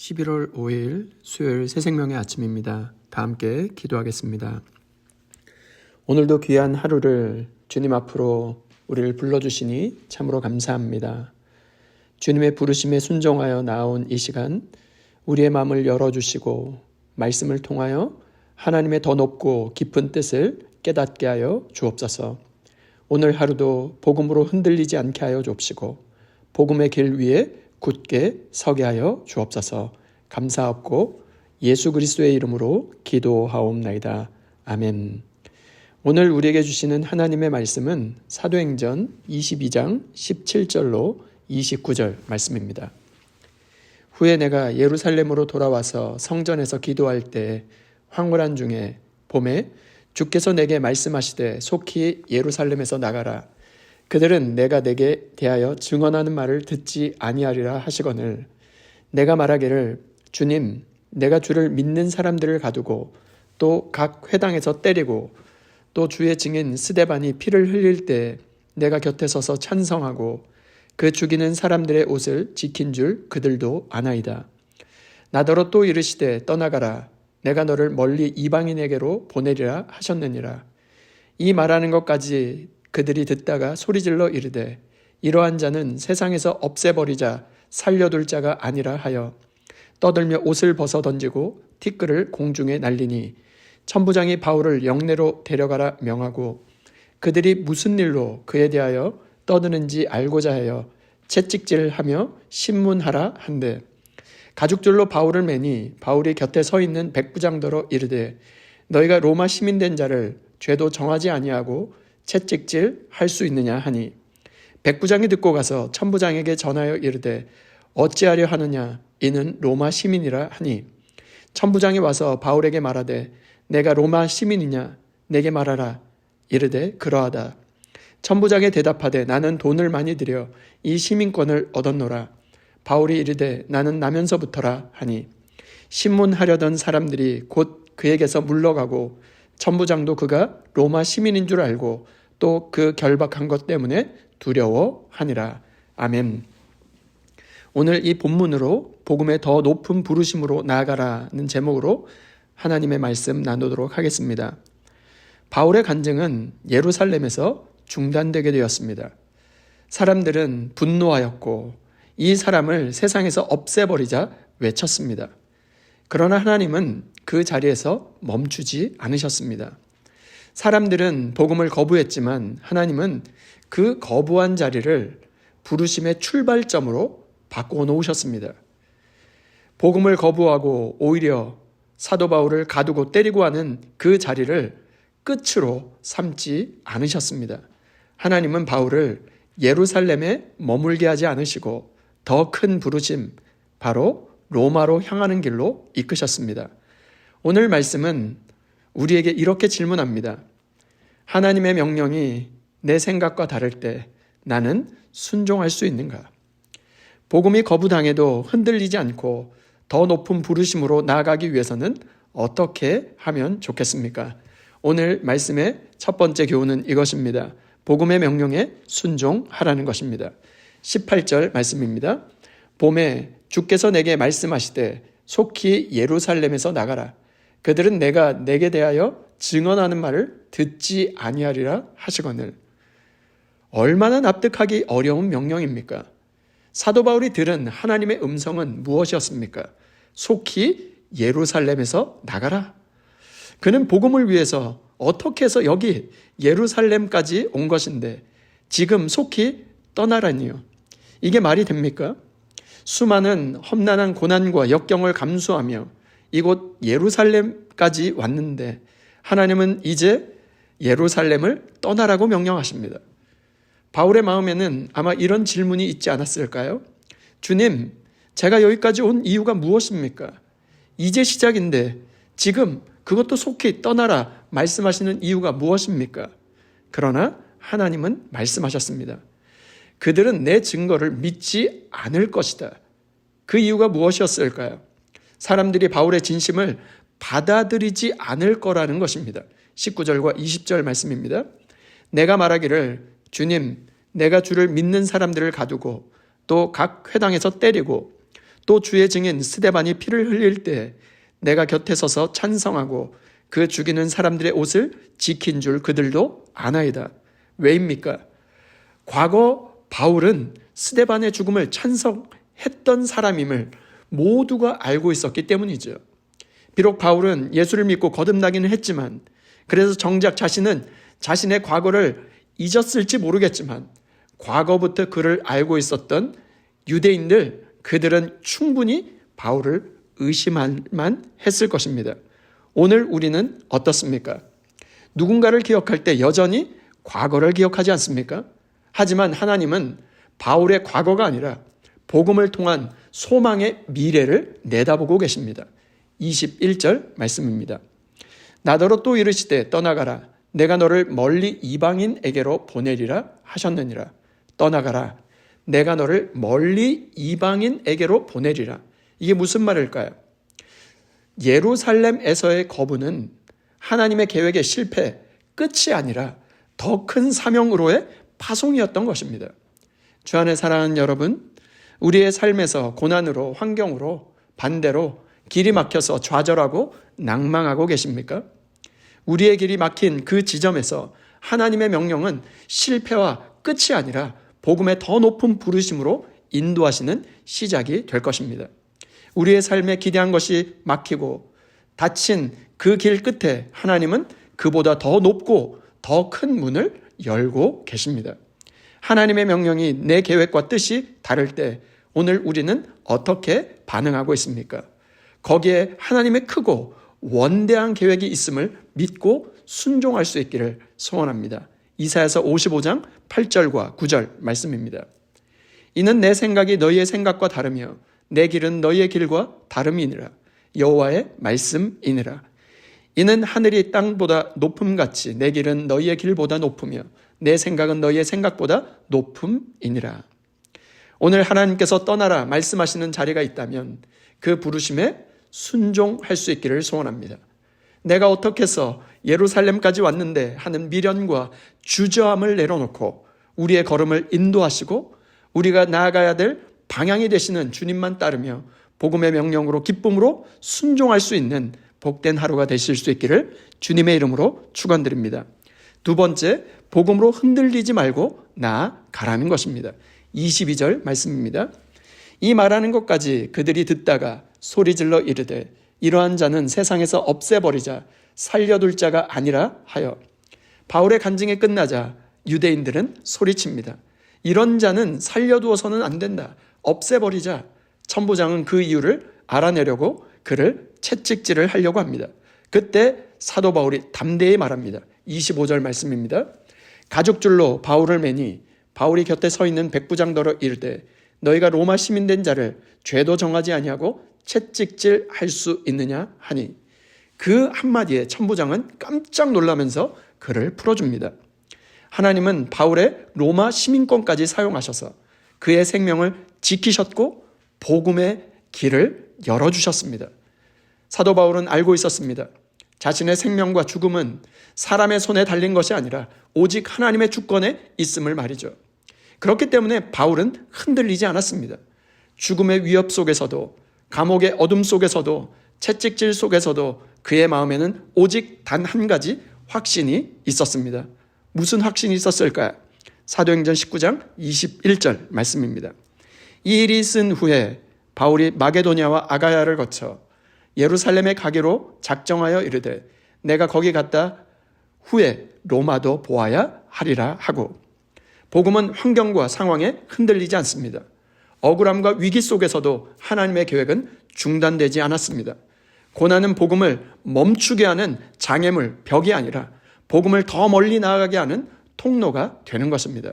11월 5일 수요일 새생명의 아침입니다. 다 함께 기도하겠습니다. 오늘도 귀한 하루를 주님 앞으로 우리를 불러주시니 참으로 감사합니다. 주님의 부르심에 순종하여 나온 이 시간 우리의 마음을 열어주시고 말씀을 통하여 하나님의 더 높고 깊은 뜻을 깨닫게 하여 주옵소서. 오늘 하루도 복음으로 흔들리지 않게 하여 주옵시고 복음의 길 위에 굳게 서게 하여 주옵소서. 감사하옵고 예수 그리스도의 이름으로 기도하옵나이다. 아멘. 오늘 우리에게 주시는 하나님의 말씀은 사도행전 22장 17절로 29절 말씀입니다. 후에 내가 예루살렘으로 돌아와서 성전에서 기도할 때 황홀한 중에 봄에 주께서 내게 말씀하시되 속히 예루살렘에서 나가라. 그들은 내가 내게 대하여 증언하는 말을 듣지 아니하리라 하시거늘 내가 말하기를 주님 내가 주를 믿는 사람들을 가두고 또 각 회당에서 때리고 또 주의 증인 스데반이 피를 흘릴 때 내가 곁에 서서 찬성하고 그 죽이는 사람들의 옷을 지킨 줄 그들도 아나이다. 나더러 또 이르시되 떠나가라. 내가 너를 멀리 이방인에게로 보내리라 하셨느니라. 이 말하는 것까지 그들이 듣다가 소리질러 이르되 이러한 자는 세상에서 없애버리자 살려둘 자가 아니라 하여 떠들며 옷을 벗어 던지고 티끌을 공중에 날리니 천부장이 바울을 영내로 데려가라 명하고 그들이 무슨 일로 그에 대하여 떠드는지 알고자 하여 채찍질하며 신문하라 한대 가죽줄로 바울을 매니 바울이 곁에 서 있는 백부장더러 이르되 너희가 로마 시민된 자를 죄도 정하지 아니하고 채찍질 할 수 있느냐 하니 백부장이 듣고 가서 천부장에게 전하여 이르되 어찌하려 하느냐 이는 로마 시민이라 하니 천부장이 와서 바울에게 말하되 내가 로마 시민이냐 내게 말하라 이르되 그러하다. 천부장에 대답하되 나는 돈을 많이 들여 이 시민권을 얻었노라. 바울이 이르되 나는 나면서부터라 하니 신문하려던 사람들이 곧 그에게서 물러가고 천부장도 그가 로마 시민인 줄 알고 또 그 결박한 것 때문에 두려워하니라. 아멘. 오늘 이 본문으로 복음의 더 높은 부르심으로 나아가라는 제목으로 하나님의 말씀 나누도록 하겠습니다. 바울의 간증은 예루살렘에서 중단되게 되었습니다. 사람들은 분노하였고 이 사람을 세상에서 없애버리자 외쳤습니다. 그러나 하나님은 그 자리에서 멈추지 않으셨습니다. 사람들은 복음을 거부했지만 하나님은 그 거부한 자리를 부르심의 출발점으로 바꾸어 놓으셨습니다. 복음을 거부하고 오히려 사도 바울을 가두고 때리고 하는 그 자리를 끝으로 삼지 않으셨습니다. 하나님은 바울을 예루살렘에 머물게 하지 않으시고 더 큰 부르심, 바로 로마로 향하는 길로 이끄셨습니다. 오늘 말씀은 우리에게 이렇게 질문합니다. 하나님의 명령이 내 생각과 다를 때 나는 순종할 수 있는가? 복음이 거부당해도 흔들리지 않고 더 높은 부르심으로 나아가기 위해서는 어떻게 하면 좋겠습니까? 오늘 말씀의 첫 번째 교훈은 이것입니다. 복음의 명령에 순종하라는 것입니다. 18절 말씀입니다. 봄에 주께서 내게 말씀하시되 속히 예루살렘에서 나가라. 그들은 내가 내게 대하여 증언하는 말을 듣지 아니하리라 하시거늘. 얼마나 납득하기 어려운 명령입니까? 사도 바울이 들은 하나님의 음성은 무엇이었습니까? 속히 예루살렘에서 나가라. 그는 복음을 위해서 어떻게 해서 여기 예루살렘까지 온 것인데 지금 속히 떠나라니요. 이게 말이 됩니까? 수많은 험난한 고난과 역경을 감수하며 이곳 예루살렘까지 왔는데 하나님은 이제 예루살렘을 떠나라고 명령하십니다. 바울의 마음에는 아마 이런 질문이 있지 않았을까요? 주님, 제가 여기까지 온 이유가 무엇입니까? 이제 시작인데 지금 그것도 속히 떠나라 말씀하시는 이유가 무엇입니까? 그러나 하나님은 말씀하셨습니다. 그들은 내 증거를 믿지 않을 것이다. 그 이유가 무엇이었을까요? 사람들이 바울의 진심을 받아들이지 않을 거라는 것입니다. 19절과 20절 말씀입니다. 내가 말하기를 주님, 내가 주를 믿는 사람들을 가두고 또 각 회당에서 때리고 또 주의 증인 스데반이 피를 흘릴 때 내가 곁에 서서 찬성하고 그 죽이는 사람들의 옷을 지킨 줄 그들도 아나이다. 왜입니까? 과거 바울은 스데반의 죽음을 찬성했던 사람임을 모두가 알고 있었기 때문이죠. 비록 바울은 예수를 믿고 거듭나기는 했지만, 그래서 정작 자신은 자신의 과거를 잊었을지 모르겠지만 과거부터 그를 알고 있었던 유대인들, 그들은 충분히 바울을 의심할만 했을 것입니다. 오늘 우리는 어떻습니까? 누군가를 기억할 때 여전히 과거를 기억하지 않습니까? 하지만 하나님은 바울의 과거가 아니라 복음을 통한 소망의 미래를 내다보고 계십니다. 21절 말씀입니다. 나더러 또 이르시되 떠나가라. 내가 너를 멀리 이방인에게로 보내리라 하셨느니라. 떠나가라. 내가 너를 멀리 이방인에게로 보내리라. 이게 무슨 말일까요? 예루살렘에서의 거부는 하나님의 계획의 실패, 끝이 아니라 더 큰 사명으로의 파송이었던 것입니다. 주 안에 사랑하는 여러분, 우리의 삶에서 고난으로, 환경으로, 반대로 길이 막혀서 좌절하고 낭망하고 계십니까? 우리의 길이 막힌 그 지점에서 하나님의 명령은 실패와 끝이 아니라 복음의 더 높은 부르심으로 인도하시는 시작이 될 것입니다. 우리의 삶에 기대한 것이 막히고 닫힌 그 길 끝에 하나님은 그보다 더 높고 더 큰 문을 열고 계십니다. 하나님의 명령이 내 계획과 뜻이 다를 때 오늘 우리는 어떻게 반응하고 있습니까? 거기에 하나님의 크고 원대한 계획이 있음을 믿고 순종할 수 있기를 소원합니다. 이사야서 55장 8절과 9절 말씀입니다. 이는 내 생각이 너희의 생각과 다르며 내 길은 너희의 길과 다름이니라. 여호와의 말씀이니라. 이는 하늘이 땅보다 높음같이 내 길은 너희의 길보다 높으며 내 생각은 너희의 생각보다 높음이니라. 오늘 하나님께서 떠나라 말씀하시는 자리가 있다면 그 부르심에 순종할 수 있기를 소원합니다. 내가 어떻게 해서 예루살렘까지 왔는데 하는 미련과 주저함을 내려놓고 우리의 걸음을 인도하시고 우리가 나아가야 될 방향이 되시는 주님만 따르며 복음의 명령으로 기쁨으로 순종할 수 있는 복된 하루가 되실 수 있기를 주님의 이름으로 축원드립니다. 두 번째, 복음으로 흔들리지 말고 나아가라는 것입니다. 22절 말씀입니다. 이 말하는 것까지 그들이 듣다가 소리질러 이르되 이러한 자는 세상에서 없애버리자 살려둘 자가 아니라 하여. 바울의 간증이 끝나자 유대인들은 소리칩니다. 이런 자는 살려두어서는 안 된다. 없애버리자. 천부장은 그 이유를 알아내려고 그를 채찍질을 하려고 합니다. 그때 사도 바울이 담대히 말합니다. 25절 말씀입니다. 가죽줄로 바울을 매니 바울이 곁에 서 있는 백부장더러 이르되 너희가 로마 시민 된 자를 죄도 정하지 아니하고 채찍질 할 수 있느냐 하니 그 한마디에 천부장은 깜짝 놀라면서 그를 풀어줍니다. 하나님은 바울의 로마 시민권까지 사용하셔서 그의 생명을 지키셨고 복음의 길을 열어주셨습니다. 사도 바울은 알고 있었습니다. 자신의 생명과 죽음은 사람의 손에 달린 것이 아니라 오직 하나님의 주권에 있음을 말이죠. 그렇기 때문에 바울은 흔들리지 않았습니다. 죽음의 위협 속에서도 감옥의 어둠 속에서도 채찍질 속에서도 그의 마음에는 오직 단 한 가지 확신이 있었습니다. 무슨 확신이 있었을까요? 사도행전 19장 21절 말씀입니다. 이 일이 있은 후에 바울이 마게도냐와 아가야를 거쳐 예루살렘에 가기로 작정하여 이르되 내가 거기 갔다 후에 로마도 보아야 하리라 하고. 복음은 환경과 상황에 흔들리지 않습니다. 억울함과 위기 속에서도 하나님의 계획은 중단되지 않았습니다. 고난은 복음을 멈추게 하는 장애물, 벽이 아니라 복음을 더 멀리 나아가게 하는 통로가 되는 것입니다.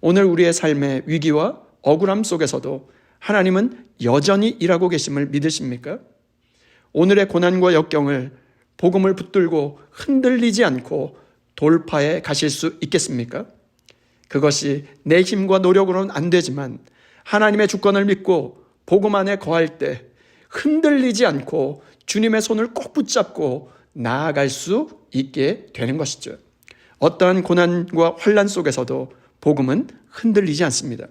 오늘 우리의 삶의 위기와 억울함 속에서도 하나님은 여전히 일하고 계심을 믿으십니까? 오늘의 고난과 역경을 복음을 붙들고 흔들리지 않고 돌파해 가실 수 있겠습니까? 그것이 내 힘과 노력으로는 안 되지만 하나님의 주권을 믿고 복음 안에 거할 때 흔들리지 않고 주님의 손을 꼭 붙잡고 나아갈 수 있게 되는 것이죠. 어떠한 고난과 환난 속에서도 복음은 흔들리지 않습니다.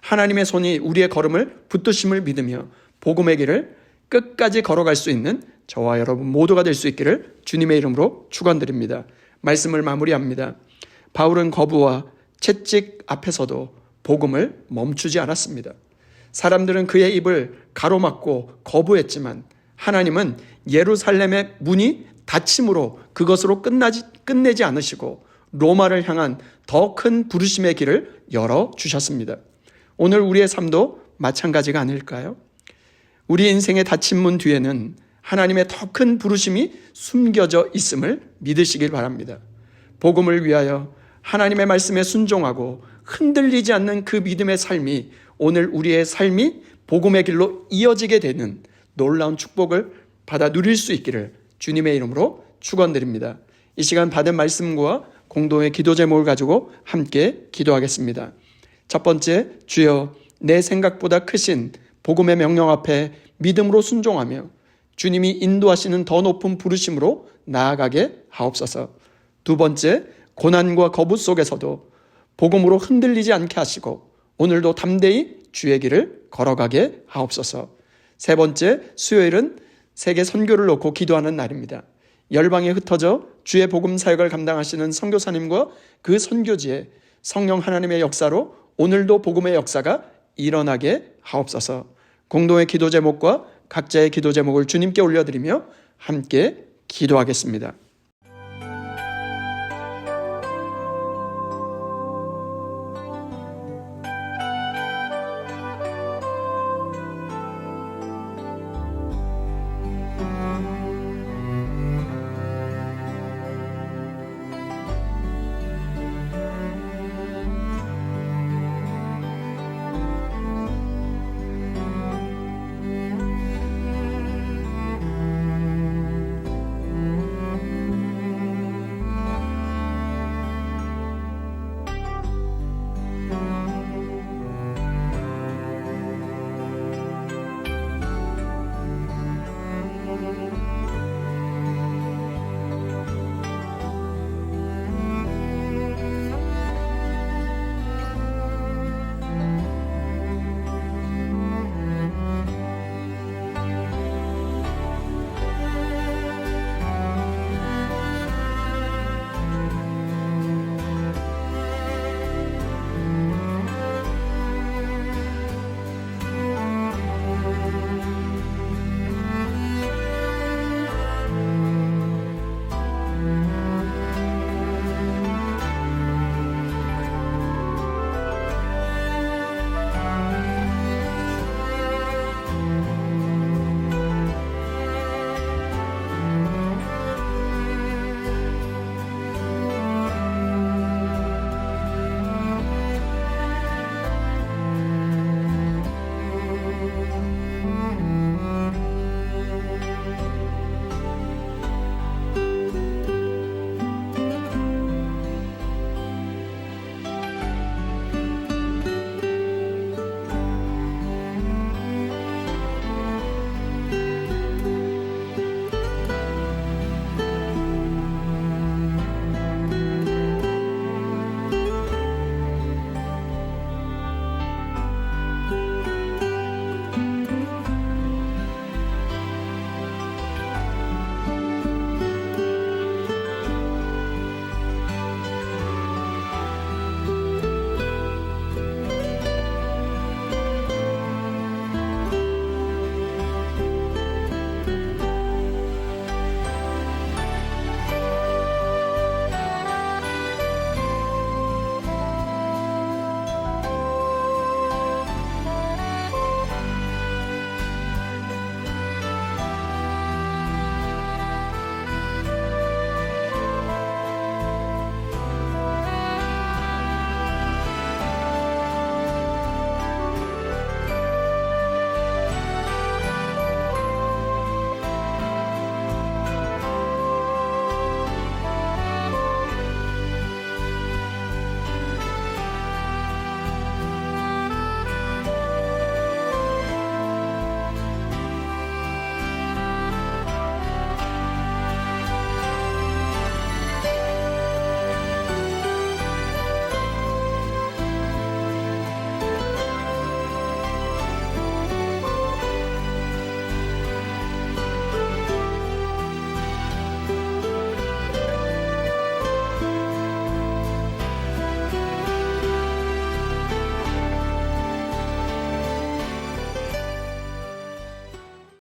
하나님의 손이 우리의 걸음을 붙드심을 믿으며 복음의 길을 끝까지 걸어갈 수 있는 저와 여러분 모두가 될 수 있기를 주님의 이름으로 축원드립니다. 말씀을 마무리합니다. 바울은 거부와 채찍 앞에서도 복음을 멈추지 않았습니다. 사람들은 그의 입을 가로막고 거부했지만 하나님은 예루살렘의 문이 닫힘으로 그것으로 끝내지 않으시고 로마를 향한 더 큰 부르심의 길을 열어주셨습니다. 오늘 우리의 삶도 마찬가지가 아닐까요? 우리 인생의 닫힌 문 뒤에는 하나님의 더 큰 부르심이 숨겨져 있음을 믿으시길 바랍니다. 복음을 위하여 하나님의 말씀에 순종하고 흔들리지 않는 그 믿음의 삶이 오늘 우리의 삶이 복음의 길로 이어지게 되는 놀라운 축복을 받아 누릴 수 있기를 주님의 이름으로 축원드립니다. 이 시간 받은 말씀과 공동의 기도 제목을 가지고 함께 기도하겠습니다. 첫 번째, 주여 내 생각보다 크신 복음의 명령 앞에 믿음으로 순종하며 주님이 인도하시는 더 높은 부르심으로 나아가게 하옵소서. 두 번째, 고난과 거부 속에서도 복음으로 흔들리지 않게 하시고 오늘도 담대히 주의 길을 걸어가게 하옵소서. 세 번째, 수요일은 세계 선교를 놓고 기도하는 날입니다. 열방에 흩어져 주의 복음 사역을 감당하시는 선교사님과 그 선교지에 성령 하나님의 역사로 오늘도 복음의 역사가 일어나게 하옵소서. 공동의 기도 제목과 각자의 기도 제목을 주님께 올려드리며 함께 기도하겠습니다.